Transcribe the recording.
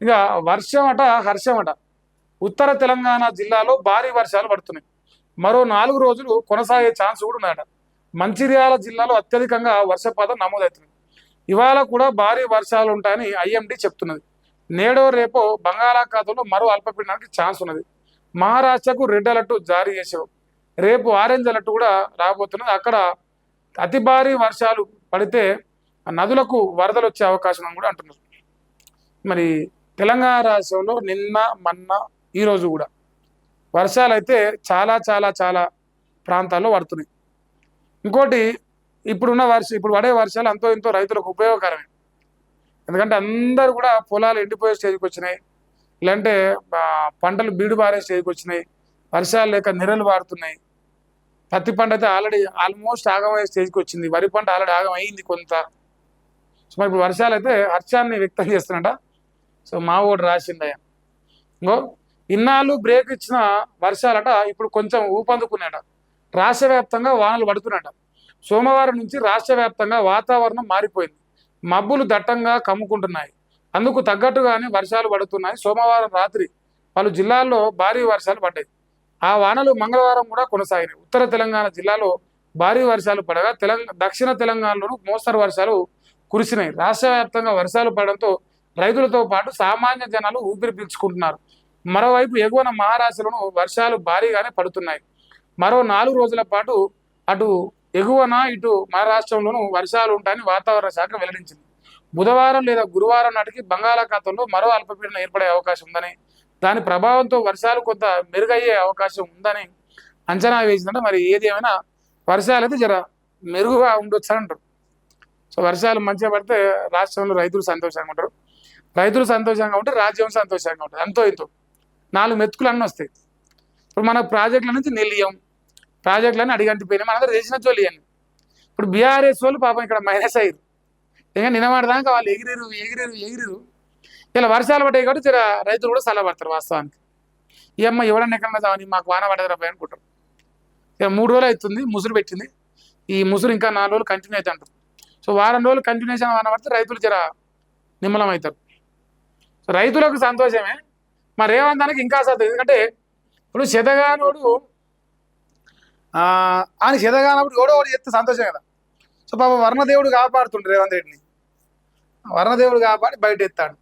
ఇక వర్షం అట హర్షం అట. ఉత్తర తెలంగాణ జిల్లాలో భారీ వర్షాలు పడుతున్నాయి. మరో 4 రోజులు కొనసాగే ఛాన్స్ కూడా ఉన్నాయట. మంచిర్యాల జిల్లాలో అత్యధికంగా వర్షపాతం నమోదవుతుంది. ఇవాళ కూడా భారీ వర్షాలు ఉంటాయని ఐఎండీ చెప్తున్నది. నేడో రేపో బంగాళాఖాతంలో మరో అల్పపీడనానికి ఛాన్స్ ఉన్నది. మహారాష్ట్రకు రెడ్ అలర్ట్ జారీ చేసావు. రేపు ఆరెంజ్ అలర్ట్ కూడా రాబోతున్నది. అక్కడ అతి భారీ వర్షాలు పడితే నదులకు వరదలు వచ్చే అవకాశం అని కూడా అంటున్నారు. మరి తెలంగాణ రాష్ట్రంలో నిన్న మొన్న ఈరోజు కూడా వర్షాలు అయితే చాలా చాలా చాలా ప్రాంతాల్లో పడుతున్నాయి. ఇంకోటి ఇప్పుడు పడే వర్షాలు అంతో ఇంతో రైతులకు ఉపయోగకరమే. ఎందుకంటే అందరూ కూడా పొలాలు ఎండిపోయే స్టేజ్కి వచ్చినాయి, ఇలాంటే పంటలు బీడు బారే స్టేజ్కి వచ్చినాయి. వర్షాలు లేక నిరలు పారుతున్నాయి. పత్తి పంట అయితే ఆల్మోస్ట్ ఆగమయ్యే స్టేజ్కి వచ్చింది. వరి పంట ఆల్రెడీ ఆగం అయింది కొంత. సో మరి ఇప్పుడు వర్షాలు అయితే హర్షాన్ని వ్యక్తం చేస్తున్నట. సో మా ఓటు రాసిందయ్యా. ఇంకో ఇన్నాళ్ళు బ్రేక్ ఇచ్చిన వర్షాలట ఇప్పుడు కొంచెం ఊపందుకున్నాయట. రాష్ట్ర వ్యాప్తంగా వానలు పడుతున్నాయట. సోమవారం నుంచి రాష్ట్ర వ్యాప్తంగా వాతావరణం మారిపోయింది. మబ్బులు దట్టంగా కమ్ముకుంటున్నాయి. అందుకు తగ్గట్టుగానే వర్షాలు పడుతున్నాయి. సోమవారం రాత్రి పలు జిల్లాల్లో భారీ వర్షాలు పడ్డాయి. ఆ వానలు మంగళవారం కూడా కొనసాగినాయి. ఉత్తర తెలంగాణ జిల్లాలో భారీ వర్షాలు పడగా దక్షిణ తెలంగాణలోనూ మోస్తరు వర్షాలు కురిసినాయి. రాష్ట్ర వ్యాప్తంగా వర్షాలు పడడంతో రైతులతో పాటు సామాన్య జనాలు ఊపిరి పీల్చుకుంటున్నారు. మరోవైపు ఎగువన మహారాష్ట్రలోనూ వర్షాలు భారీగానే పడుతున్నాయి. మరో 4 రోజుల పాటు అటు ఎగువన ఇటు మహారాష్ట్రంలోనూ వర్షాలు ఉంటాయని వాతావరణ శాఖ వెల్లడించింది. బుధవారం లేదా గురువారం నాటికి బంగాళాఖాతంలో మరో అల్పపీడనం ఏర్పడే అవకాశం ఉందని, దాని ప్రభావంతో వర్షాలు కొంత మెరుగయ్యే అవకాశం ఉందని అంచనా వేసిందంటే మరి ఏది ఏమైనా వర్షాలు అయితే జర మెరుగుగా ఉండొచ్చు అంటారు. సో వర్షాలు మంచిగా పడితే రాష్ట్రంలో రైతులు సంతోషంగా ఉంటారు. రైతులు సంతోషంగా ఉంటే రాజ్యం సంతోషంగా ఉంటుంది. అంతో ఇంతో 4 మెతుకులు అన్నీ వస్తాయి. ఇప్పుడు మన ప్రాజెక్టుల నుంచి నిలియం, ప్రాజెక్టులన్నీ అడిగంటిపోయినాయి. మనందరూ చేసిన జోలి అని. ఇప్పుడు బీఆర్ఎస్ వాళ్ళు పాపం ఇక్కడ మైనస్ అయ్యారు. ఇంకా నిలబడదాకా వాళ్ళు ఎగిరిరు. ఇలా వర్షాలు పడ్డాయి కాబట్టి జర రైతులు కూడా సలహపడతారు. వాస్తవానికి ఈ అమ్మ ఎవడన్నా ఎక్కడన్నా చావని మాకు వాన పడదరాబాయి అనుకుంటారు. ఇక 3 రోజులు అవుతుంది ముసురు పెట్టింది. ఈ ముసురు ఇంకా 4 రోజులు కంటిన్యూ అవుతుంది అంటారు. సో వారం రోజులు కంటిన్యూషన్ వాన పడితే రైతులు జర నిమ్మలం అవుతారు. సో రైతులకు సంతోషమే, మరి రేవంతానికి ఇంకా సంతోషం. ఎందుకంటే ఇప్పుడు శతగానోడు ఆయన శతగానప్పుడు ఎవడో ఒకటి చెప్తే సంతోషం కదా. సో పాప వర్ణదేవుడు కాపాడుతుండ్రు రేవంత్ రెడ్డిని. వర్ణదేవుడు కాపాడి బయట ఎత్తాడు.